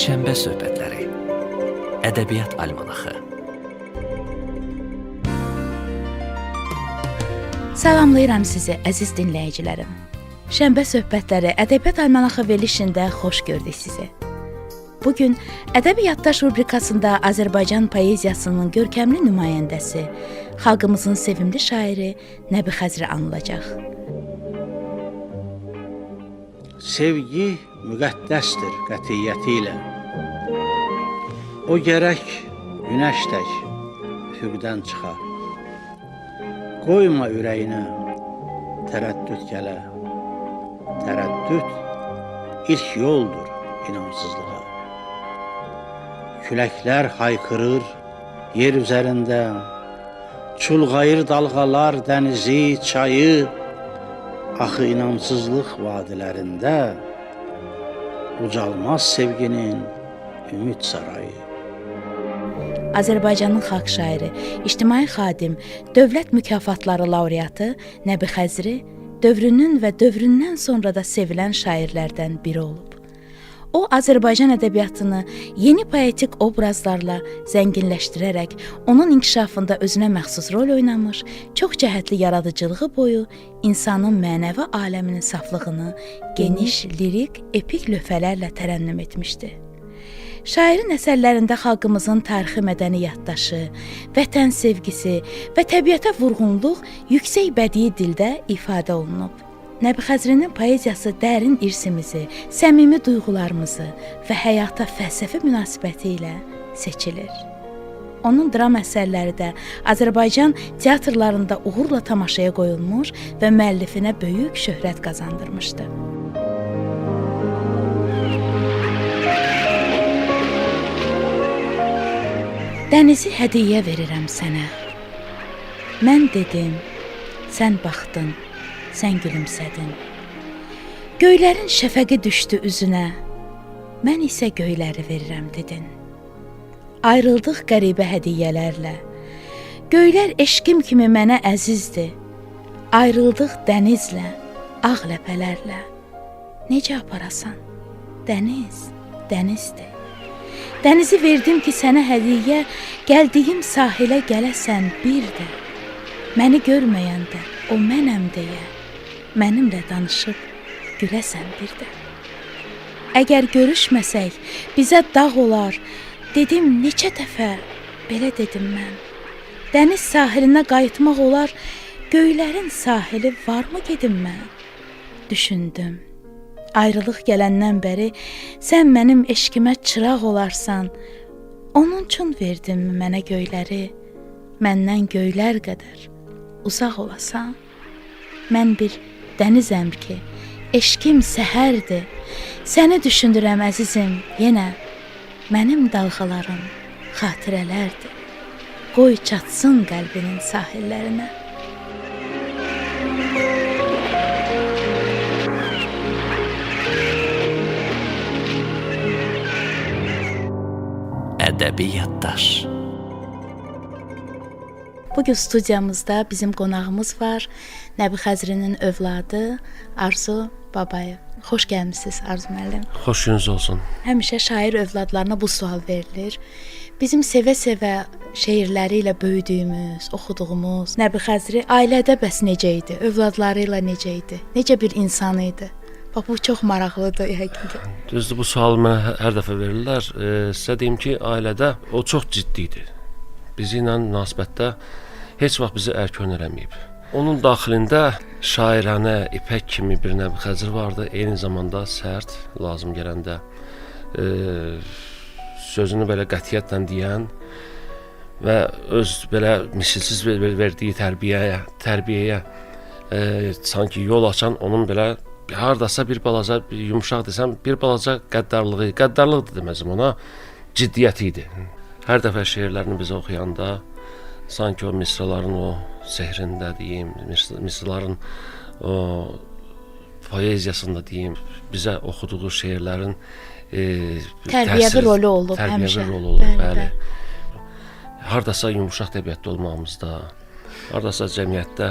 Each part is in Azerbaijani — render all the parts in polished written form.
Şənbə söhbətləri, ədəbiyyat almanaxı. Salamlayıram sizi, əziz dinləyicilərim. Şənbə söhbətləri, ədəbiyyat almanaxı verilişində xoş gördük sizi. Bugün Ədəbi Yaddaş rubrikasında Azərbaycan poeziyasının görkəmli nümayəndəsi, xalqımızın sevimli şairi Nəbi Xəzri anılacaq. Sevgi müqəddəsdir qətiyyəti ilə. O gərək günəş tək üfüqdən çıxa. Qoyma ürəyinə tərəddüd gələ. Tərəddüd ilk yoldur inamsızlığa. Küləklər haykırır yer üzərində. Çulğayır dalğalar dənizi, çayı. Axı inamsızlıq vadilərində ucalmaz sevginin ümid sarayı. Azərbaycanın xalq şairi, ictimai xadim, dövlət mükafatları laureatı Nəbi Xəzri dövrünün və dövründən sonra da sevilən şairlərdən biri olub. O, Azərbaycan ədəbiyyatını yeni poetik obrazlarla zənginləşdirərək, onun inkişafında özünə məxsus rol oynamış, çox cəhətli yaradıcılığı boyu insanın mənəvi aləminin saflığını geniş, lirik, epik lövhələrlə tərənnüm etmişdi. Şairin əsərlərində xalqımızın tarixi mədəni yaddaşı, vətən sevgisi və təbiətə vurğunluq yüksək bədii dildə ifadə olunub. Nəbi Xəzrinin poeziyası dərin irsimizi, səmimi duyğularımızı və həyata fəlsəfi münasibəti ilə seçilir. Onun dram əsərləri də Azərbaycan teatrlarında uğurla tamaşaya qoyulmuş və müəllifinə böyük şöhrət qazandırmışdı. Dənizi hədiyyə verirəm sənə. Mən dedim, sən baxdın. Sən gülümsədin. Göylərin şəfəqi düşdü üzünə. Mən isə göyləri verirəm dedin. Ayrıldıq qəribə hədiyyələrlə. Göylər eşqim kimi mənə əzizdir. Ayrıldıq dənizlə, ağ ləpələrlə. Necə aparasan? Dəniz, dənizdir. Dənizi verdim ki, sənə hədiyyə, gəldiyim sahilə gələsən bir də. Məni görməyəndə o mənəm deyə. Mənimlə danışıb güləsən bir də. Əgər görüşməsək, bizə dağ olar. Dedim neçə dəfə, belə dedim mən. Dəniz sahilinə qayıtmaq olar. Göylərin sahili varmı gedim mən? Düşündüm. Ayrılıq gələndən bəri sən mənim eşqimə çıraq olarsan. Onun üçün verdin mənə göyləri. Məndən göylər qədər uzaq olasan. Mən bir dənizəm ki, eşqim səhərdir. Səni düşündürəm əzizim yenə. Mənim dalğalarım xatirələrdir. Qoy çatsın qəlbinin sahillərinə. Ədəbi yaddaş. Bugün studiyamızda bizim qonağımız var. Nəbi Xəzrinin övladı Arzu Babayev. Xoş gəlmisiniz Arzu müəllim. Xoş gününüz olsun. Həmişə şair övladlarına bu sual verilir. Bizim sevə-sevə şeirləri ilə böyüdüyümüz, oxuduğumuz Nəbi Xəzri ailədə bəs necə idi? Övladları ilə necə idi? Necə bir insan idi? Bu çox maraqlıdır həqiqətən. Düzdür, bu sualı mənə hər dəfə verirlər. Sizə deyim ki, ailədə o çox ciddi idi. Bizi ilə münasibətdə heç vaxt bizi ərkön eləməyib. Onun daxilində şairanə, ipək kimi bir Nəbi Xəzri vardı. Eyni zamanda sərt, lazım gələndə sözünü belə qətiyyətlə deyən və öz belə misilsiz verdiyi tərbiyəyə sanki yol açan, onun belə hardasa bir balaca, bir yumuşaq desəm, bir balaca qəddarlığı deməzim ona, ciddiyyəti idi. Hər dəfə şeirlərini bizə oxuyanda sanki o misraların o sehrində deyim, misraların o poeziyasında deyim, bizə oxuduğu şeirlərin tərbiyəvi rolu olub həmişə. Tərbiyəvi rolu olub, bəli. Hardasa yumuşaq təbiətdə olmağımızda, hardasa cəmiyyətdə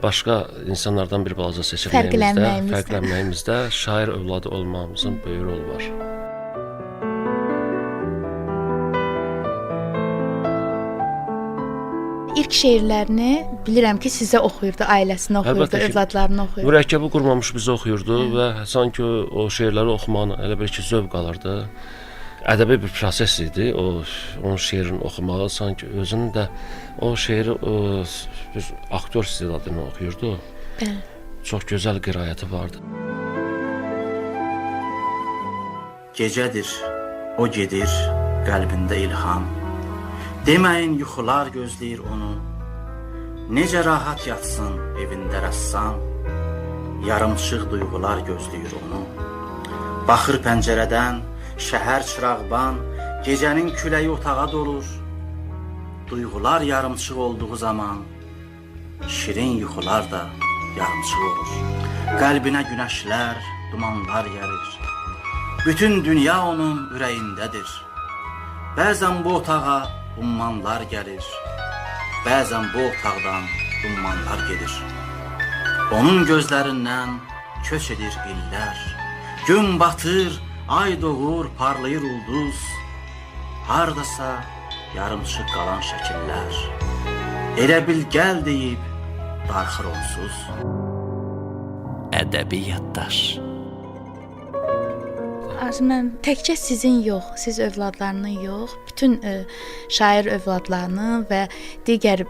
başqa insanlardan bir balaca seçilməyimizdə, fərqlənməyimizdə şair övladı olmağımızın böyük rolu var. ilk şeirlərini bilirəm ki, sizə oxuyurdu, ailəsinə oxuyurdu, Əlbəttə ki, övladlarına oxuyurdu. Mürəkkəbi qurmamış bizi oxuyurdu və sanki o şeirləri oxumağın elə bir ki, zövq alırdı. Ədəbi bir proses idi. Onun şeirini oxumağı sanki özünün də o şeiri bir aktyor istedadını oxuyurdu. Bəli. Çox gözəl qiraəti vardı. Gecədir, o gedir, qəlbində ilham. Deməyin yuxular gözləyir onu. Necə rahat yatsın evində rəssam. Yarımçıq duyğular gözləyir onu. Baxır pəncərədən, şəhər çırağban, gecənin küləyi otağa dolur. Duyğular yarımçıq olduğu zaman, şirin yuxular da yarımçıq olur. Qəlbinə günəşlər, dumanlar gəlir. Bütün dünya onun ürəyindədir. Bəzən bu otağa ummanlar gəlir. Bəzən bu otaqdan ummanlar gedir. Onun gözlərindən köç edir illər. Gün batır, ay doğur, parlayır ulduz. Hardasa yarımçıq qalan şəkillər. Elə bil gəl deyib darxır onsuz. Ədəbi yaddaş. Mən təkcə sizin yox, siz övladlarının yox, bütün şair övladlarının və digər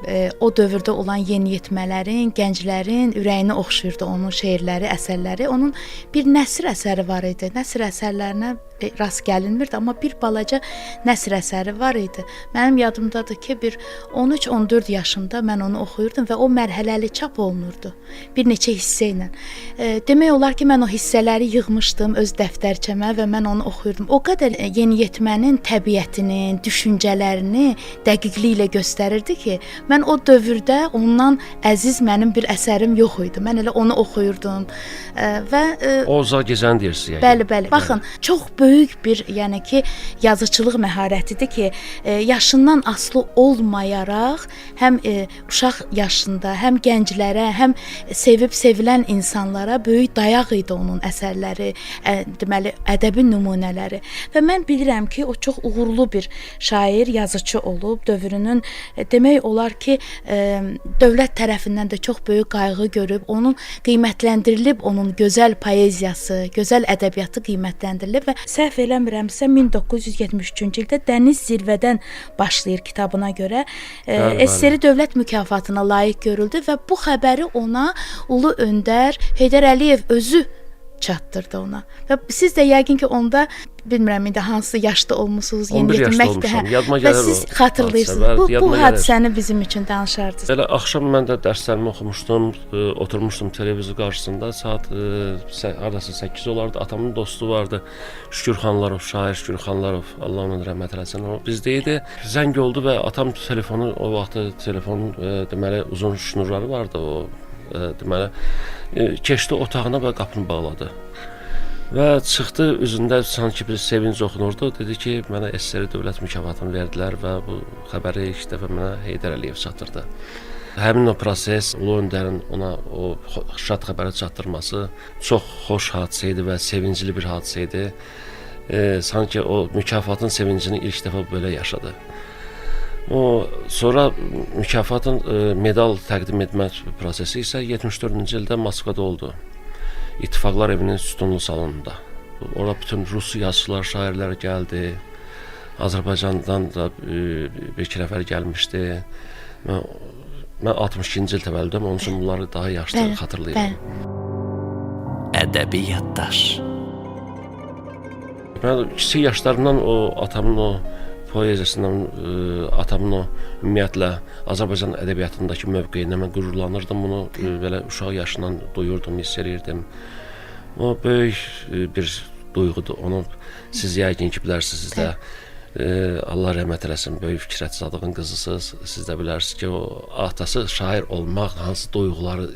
o dövrdə olan yeniyetmələrin, gənclərin ürəyini oxşuyurdu onun şeirləri, əsərləri. Onun bir nəsr əsəri var idi. Nəsr əsərlərinə rast gəlinmirdi, amma bir balaca nəsr əsəri var idi. Mənim yadımdadır ki, bir 13-14 yaşımda mən onu oxuyurdum və o mərhələli çap olunurdu. Bir neçə hissə ilə. Demək olar ki, mən o hissələri yığmışdım öz dəftərçəmə və mən onu oxuyurdum. O qədər yeniyetmənin təbiətini, düşüncələrini dəqiqliklə göstərirdi ki, mən o dövrdə ondan əziz mənim bir əsərim yox idi. Mən elə onu oxuyurdum və Oğuz Gecəni deyirsiniz yəni. Bəli, bəli. Baxın, çox böyük bir, yəni ki, yazıçılıq məharətidir ki, yaşından asılı olmayaraq həm uşaq yaşında, həm gənclərə, həm sevib sevilən insanlara böyük dayaq idi onun əsərləri, deməli, ədəbi nümunələri. Və mən bilirəm ki, o çox uğurlu bir şair, yazıcı olub, dövrünün demək olar ki, dövlət tərəfindən də çox böyük qayğı görüb, onun qiymətləndirilib, onun gözəl poeziyası, gözəl ədəbiyyatı qiymətləndirilib və səhv eləmirəmsə 1973-cü ildə Dəniz zirvədən başlayır kitabına görə SSR dövlət mükafatına layiq görüldü və bu xəbəri ona Ulu Öndər Heydər Əliyev özü çatdırdı ona. Və siz də yəqin ki, onda bilmirəm indi hansı yaşda olmusunuz, yeniyetməkdə, və siz xatırlayırsınız. Bu hadisəni bizim üçün danışardınız. Elə axşam mən də dərslərimi oxumuşdum, oturmuşdum televizor qarşısında, saat hardasa 8 olardı, atamın dostu vardı, Şükür Xanlarov, şair Şükür Xanlarov, Allah onun rəhmət eləsin, o bizdə idi. Zəng oldu və atam telefonu, o vaxtı telefonun deməli uzun şnurları vardı, o deməli keçdi otağına və qapını bağladı. Və çıxdı, üzündə sanki bir sevinc oxunurdu. Dedi ki, mənə SSR dövlət mükafatını verdilər və bu xəbəri ilk dəfə mənə Heydər Əliyev çatdırdı. Həmin o proses, Ulu Öndərin ona o şad xəbəri çatdırması çox xoş hadisə idi və sevincli bir hadisə idi. Sanki o mükafatın sevincini ilk dəfə belə yaşadı. Sonra mükafatın medal təqdim etmə prosesi isə 74-cü ildə Moskvada oldu. İttifaqlar Evinin sütunlu salonunda. Orada bütün Rus yazıçılar, şairlər gəldi. Azərbaycandan da bir-iki nəfər gəlmişdi. Mən 62-ci il təvəllüdüm, onun üçün bunları daha yaşlı xatırlayıram. Ədəbi yaddaş. Mən kiçik yaşlarımdan o atamın o poeziyasından, atamın o ümumiyyətlə Azərbaycan ədəbiyyatındakı mövqeyinə mən qürurlanırdım. Bunu belə uşaq yaşından duyurdum, hiss edirdim. O böyük bir duyğudur. Onu siz yəqin ki bilərsiniz də. Allah rəhmət eləsin, böyük Fikrət Zadığın qızısınız. Siz də bilərsiniz ki, o atası şair olmaq hansı duyğuları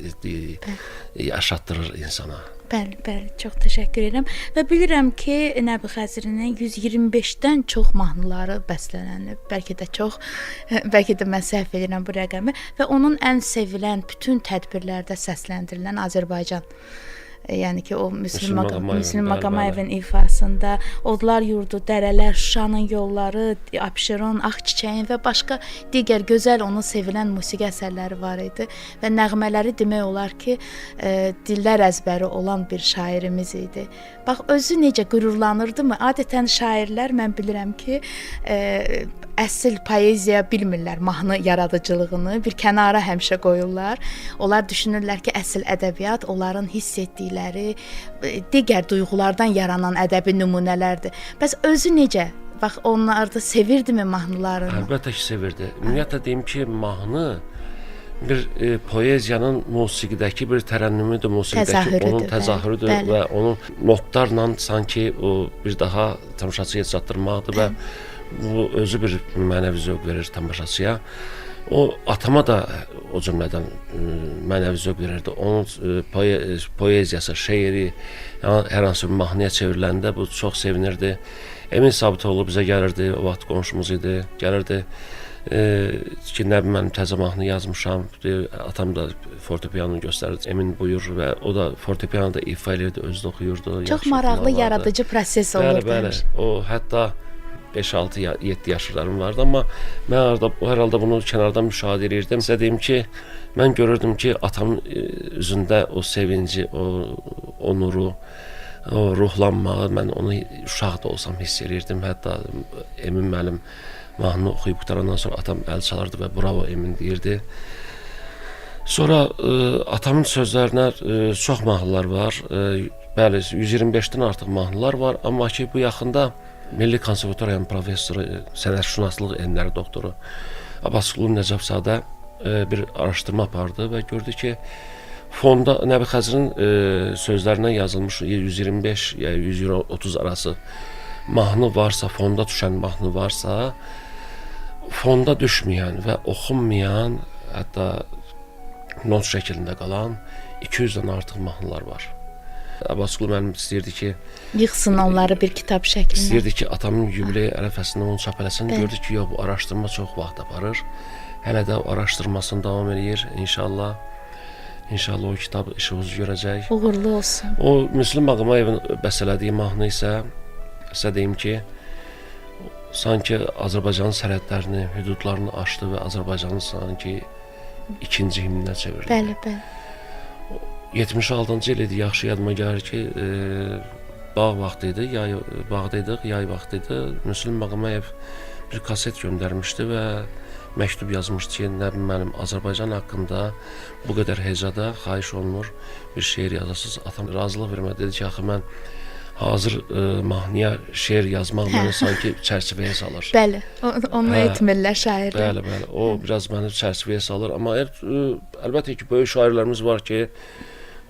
yaşatdırır insana. Bəli, bəli, çox təşəkkür edirəm və bilirəm ki, Nəbi Xəzrinin 125-dən çox mahnıları bəstələnib, bəlkə də mən səhv edirəm bu rəqəmi və onun ən sevilən bütün tədbirlərdə səsləndirilən Azərbaycan Yəni ki, o Müslüm Maqamayevin, Maqamayevin ifasında Odlar yurdu, dərələr, Şuşanın yolları, Abşeron, Ağçiçəyin və başqa digər gözəl onun sevilən musiqi əsərləri var idi və nəğmələri demək olar ki, dillər əzbəri olan bir şairimiz idi. Bax, özü necə qürurlanırdımı? Adətən şairlər mən bilirəm ki, əsl poeziya bilmirlər mahnı yaradıcılığını, bir kənara həmişə qoyurlar. Onlar düşünürlər ki, əsl ədəbiyyat onların hiss etdikləri, digər duyğulardan yaranan ədəbi nümunələrdir. Bəs özü necə? Bax, onlar da sevirdimi mahnılarını? Əlbəttə ki, sevirdi. Ümumiyyətlə deyim ki, mahnı bir poeziyanın musiqidəki bir tərənnümüdür, musiqidəki onun təzahürüdür və onun notlarla sanki o bir daha tamaşaçıya çatdırmaqdır və bu özü bir mənəvi zövq verir tamaşaçıya. O atama da o cümlədən mənəvi zövq verirdi. Onun poeziyası, şeiri hər hansı bir mahnıya çevriləndə bu çox sevinirdi. Emin Sabitoğlu bizə gəlirdi, o vaxt qonşumuz idi, gəlirdi ki, nə bilim, mən təzə mahnı yazmışam, atam da fortepianonu göstərirdi, Emin buyur və o da fortepianoda ifa edirdi, özü də oxuyurdu. Çox maraqlı, yaradıcı proses olurdu. Bəli, o hətta 5-6-7 yaşlarım vardı, amma mən hər halda bunu kənardan müşahidə edirdim. Sizə deyim ki, mən görürdüm ki, atamın üzündə o sevinci, o nuru, o ruhlanmağı, mən onu uşaq da olsam hiss edirdim. Hətta Emin müəllim mahnı oxuyub qutarandan sonra atam əl çalardı və bravo Emin deyirdi. Sonra atamın sözlərinə çox mahnılar var. Bəli, 125-dən artıq mahnılar var, amma ki, bu yaxında Milli Konservatoriyanın professoru, sənətşünaslıq elmləri doktoru Abbasqulu Nəcəfzadə bir araşdırma apardı və gördü ki, fonda Nəbi Xəzrin sözlərindən yazılmış 125 ya 130 arası mahnı varsa, fonda düşən mahnı varsa, fonda düşməyən və oxunmayan, hətta not şəklində qalan 200-dən artıq mahnılar var. Abbasqulu müəllim istəyirdi ki, yığsın onları bir kitab şəklində. İstəyirdi ki, atamın yubileyi ərəfəsində onu çap eləsin. Gördü ki, yox, bu araşdırma çox vaxt aparır. Hələ də araşdırmasını davam edir. İnşallah o kitab işığımızı görəcək. Uğurlu olsun. O Müslüm Maqamayevin bəstələdiyi mahnı isə sizə deyim ki, sanki Azərbaycanın sərhədlərini, hüdudlarını aşdı və Azərbaycanın sanki ikinci himninə çevirdi. Bəli, bəli. 76-cı il idi, yaxşı yadıma gəlir ki, bağ vaxtı idi, bağdaydıq, yay vaxtı idi. Müslüm Maqamayev bir kaset göndərmişdi və məktub yazmışdı ki, nə bilim, mənim Azərbaycan haqqında bu qədər hecada xahiş olunur, bir şeir yazasınız. Atam razılıq vermədi, dedi ki, axı mən hazır mahnıya şeir yazmaq məni sanki çərçivəyə salır. Bəli, onu etmirlər şairlər. Bəli, o biraz məni çərçivəyə salır. Amma əlbəttə ki, böyük şairlərimiz var ki,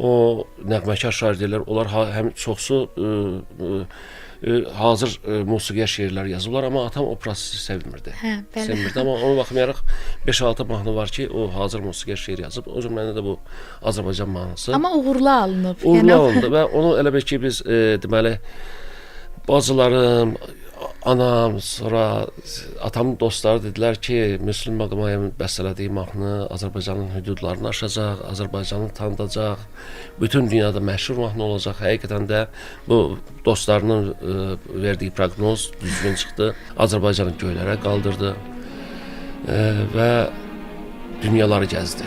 o nəğməkar şair deyirlər, onlar həm çoxsu hazır musiqiyə şeirlər yazırlar, amma atam o prosesi sevmirdi. Sevmirdi, amma ona baxmayaraq 5-6 mahnı var ki, o hazır musiqiyə şeir yazıb. O cümləndə də bu Azərbaycan mahnısı. Amma uğurlu alınıb. Uğurlu alındı və onu elə bil ki, biz deməli, bacılarım, anam, sonra atamın dostları dedilər ki, Müslüm Maqamayevin bəstələdiyi mahnı Azərbaycanın hüdudlarını aşacaq, Azərbaycanı tanıdacaq, bütün dünyada məşhur mahnı olacaq. Həqiqətən də bu dostlarının verdiyi proqnoz düzgün çıxdı. Azərbaycanı göylərə qaldırdı və dünyaları gəzdi.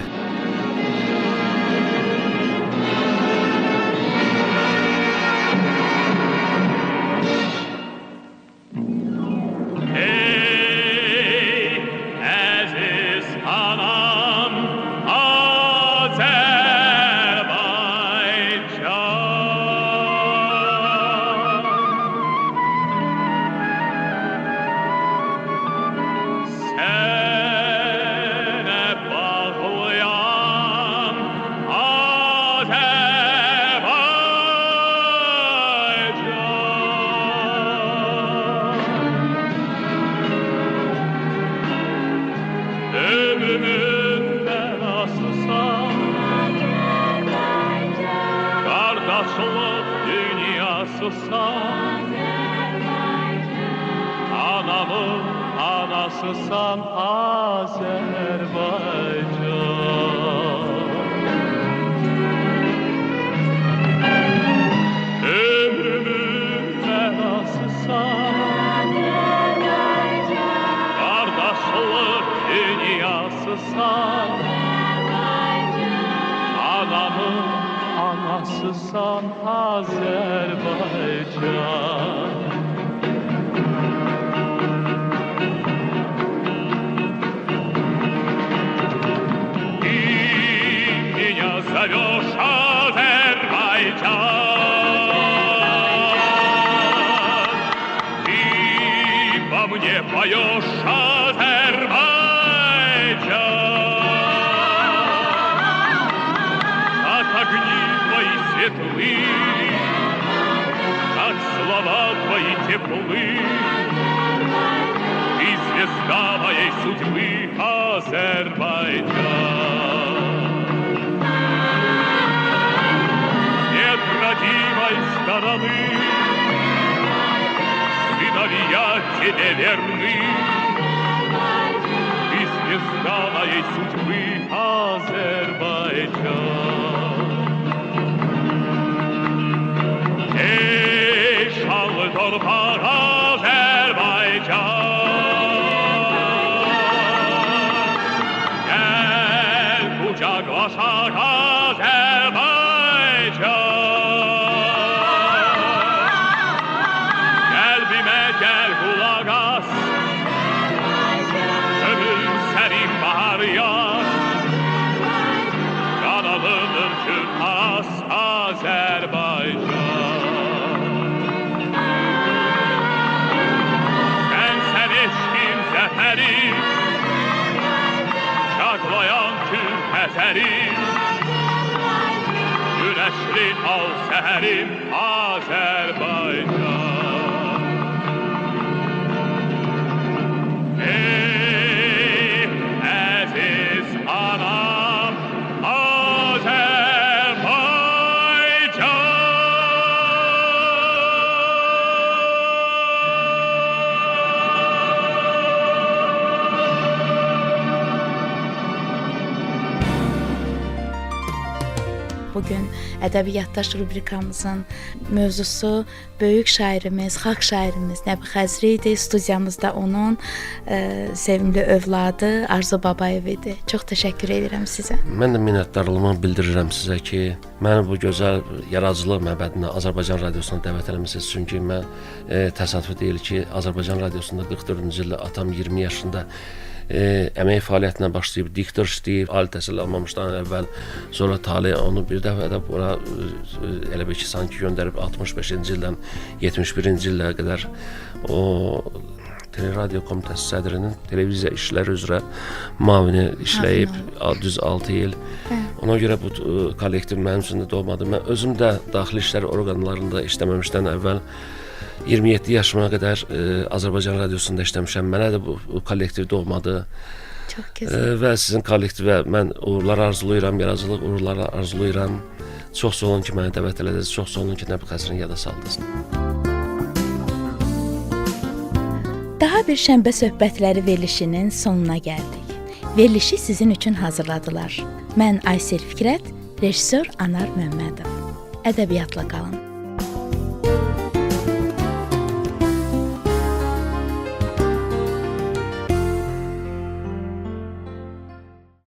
Anamın anasısan Azerbaycan. anasısan Azerbaycan. Ты меня зовешь, Азербайджан, ты во мне поешь, как слова твои теплы, ты звезда моей судьбы, Азербайджан. Нет родимой стороны, сыновья тебе верны, ты звезда моей судьбы, Азербайджан. Ey şanlı torpaq Azerbaycan, gel kucaklaşaq Azerbaycan. Qəlbimə gəl qulaq as, ömür sənin bahar yaz, qanalıdır kür as Azerbaycan. Zəfərim, şadlayan kür həzərim, güneşli al səhərim, Azərbaycan. Ey əziz anam, Azərbaycan. Bugün Ədəbiyyatdaş rubrikamızın mövzusu böyük şairimiz, xalq şairimiz Nəbi Xəzri idi. Studiyamızda onun sevimli övladı Arzu Babayev idi. Çox təşəkkür edirəm sizə. Mən də minnətdarlığımı bildirirəm sizə ki, məni bu gözəl yaradıcılıq məbədinə Azərbaycan radiosuna dəvət eləmisiniz. Çünki mən təsadüf deyil ki, Azərbaycan radiosunda 44-cü ildə atam 20 yaşında əmək fəaliyyətinə başlayıb, diktor işləyib, ali təhsil almamışdan əvvəl, sonra Talih onu bir dəfə də bura elə bir ki, sanki göndərib 65-ci ildən 71-ci illərə qədər o Teleradio Komitəsi sədrinin televiziya işləri üzrə müavini işləyib düz 6 il. Ona görə bu kollektiv mənim üçün də doğmadı. Mən özüm də daxili işlər orqanlarında işləməmişdən əvvəl 27 yaşıma qədər Azərbaycan radiosunda işləmişəm. Mənə də bu kollektiv doğmadı. Çox gözəl. Və sizin kollektivə mən uğurlar arzulayıram, yaradıcılıq uğurları arzulayıram. Çox sağ olun ki, məni dəvət elədiniz. Çox sağ olun ki, Nəbi Xəzrini yada saldınız. Daha bir şənbə söhbətləri verilişinin sonuna gəldik. Verilişi sizin üçün hazırladılar. Mən Aysel Fikrət, rejissor Anar Məmmədov. Ədəbiyyatla qalın.